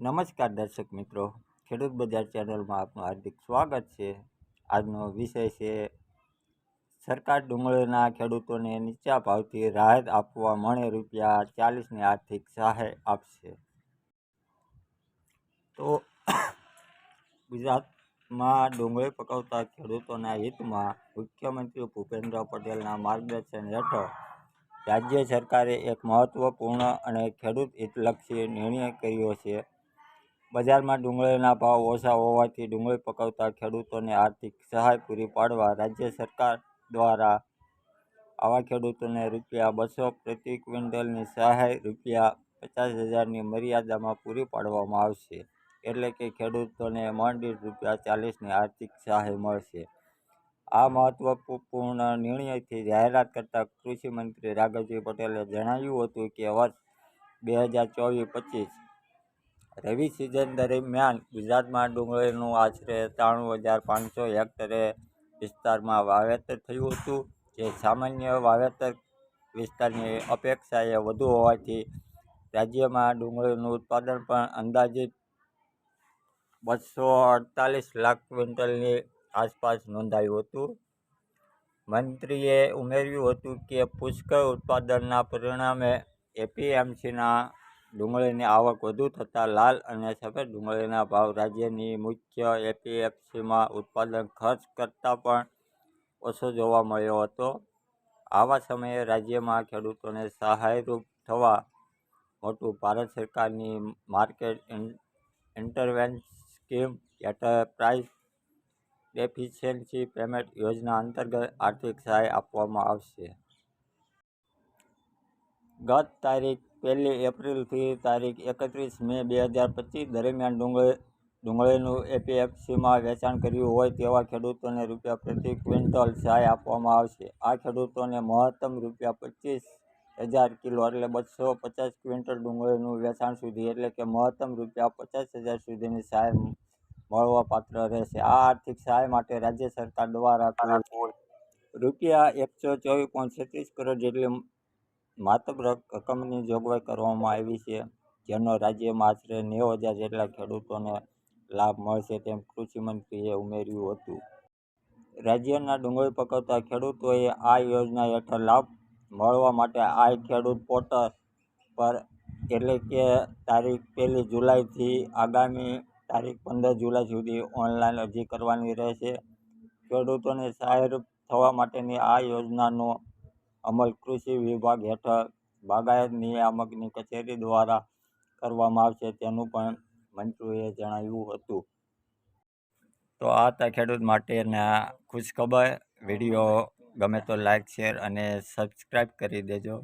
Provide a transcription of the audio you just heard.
નમસ્કાર દર્શક મિત્રો, ખેડૂત બજાર ચેનલમાં આપનું હાર્દિક સ્વાગત છે। આજનો વિષય છે સરકાર ડુંગળીના ખેડૂતોને નીચા ભાવથી રાહત આપવા મણે ₹40ની આર્થિક સહાય આપશે। તો ગુજરાતમાં ડુંગળી પકવતા ખેડૂતોના હિતમાં મુખ્યમંત્રી ભૂપેન્દ્ર પટેલના માર્ગદર્શન હેઠળ રાજ્ય સરકારે એક મહત્વપૂર્ણ અને ખેડૂત હિતલક્ષી નિર્ણય કર્યો છે। બજારમાં ડુંગળીના ભાવ ઓછા હોવાથી ડુંગળી પકવતા ખેડૂતોને આર્થિક સહાય પૂરી પાડવા રાજ્ય સરકાર દ્વારા આવા ખેડૂતોને ₹200 પ્રતિ ક્વિન્ટલની સહાય ₹50,000ની મર્યાદામાં પૂરી પાડવામાં આવશે। એટલે કે ખેડૂતોને મણ દીઠ ₹40ની આર્થિક સહાય મળશે। આ મહત્વપૂર્ણ નિર્ણયથી જાહેરાત કરતા કૃષિ મંત્રી રાઘવજી પટેલે જણાવ્યું હતું કે વર્ષ 2024-25 રવિ સિઝન દરમિયાન ગુજરાતમાં ડુંગળીનું આશરે 93,500 હેક્ટરે વિસ્તારમાં વાવેતર થયું હતું, જે સામાન્ય વાવેતર વિસ્તારની અપેક્ષાએ વધુ હોવાથી રાજ્યમાં ડુંગળીનું ઉત્પાદન પણ અંદાજિત 248 લાખ ક્વિન્ટલની આસપાસ નોંધાયું હતું। મંત્રીએ ઉમેર્યું હતું કે પુષ્કળ ઉત્પાદનના પરિણામે એપીએમસીના ડુંગળીની આવક વધુ થતાં લાલ અને સફેદ ડુંગળીના ભાવ રાજ્યની મુખ્ય એપીએમસીમાં ઉત્પાદન ખર્ચ કરતાં પણ ઓછો જોવા મળ્યો હતો। આવા સમયે રાજ્યમાં ખેડૂતોને સહાયરૂપ થવા મોટું ભારત સરકારની માર્કેટ ઇન્ટરવેન્શન સ્કીમ હેઠળ પ્રાઇસ ડેફિશિયન્સી પેમેન્ટ યોજના અંતર્ગત આર્થિક સહાય આપવામાં આવશે। ગત તારીખ 1 એપ્રિલથી તારીખ 31 મે 2025 દરમિયાન ડુંગળીનું એપીએમસીમાં વેચાણ કર્યું હોય તેવા ખેડૂતોને રૂપિયા પ્રતિ ક્વિન્ટલ સહાય આપવામાં આવશે। આ ખેડૂતોને મહત્તમ ₹25,000 કિલો એટલે 250 ક્વિન્ટલ ડુંગળીનું વેચાણ સુધી એટલે કે મહત્તમ ₹50,000 સુધીની સહાય મળવાપાત્ર રહેશે। આ આર્થિક સહાય માટે રાજ્ય સરકાર દ્વારા કુલ ₹124.36 કરોડ જેટલી માતબર રકમની જોગવાઈ કરવામાં આવી છે, જેનો રાજ્યમાં આશરે 90,000 જેટલા ખેડૂતોને લાભ મળશે તેમ કૃષિમંત્રીએ ઉમેર્યું હતું। રાજ્યના ડુંગળી પકવતા ખેડૂતોએ આ યોજના હેઠળ લાભ મળવા માટે આઈ ખેડૂત પોર્ટલ પર એટલે કે તારીખ 1 જુલાઈથી આગામી તારીખ 15 જુલાઈ સુધી ઓનલાઈન અરજી કરવાની રહેશે। ખેડૂતોને સહાયરૂપ થવા માટેની આ યોજનાનો અમલ કૃષિ વિભાગ હેઠળ બાગાયત નિયામકની કચેરી દ્વારા કરવામાં આવશે તેનું પણ મંત્રીએ જણાવ્યું હતું। તો આ હતા ખેડૂત માટેના ખુશખબર। વિડીયો ગમે તો લાઈક, શેર અને સબસ્ક્રાઈબ કરી દેજો।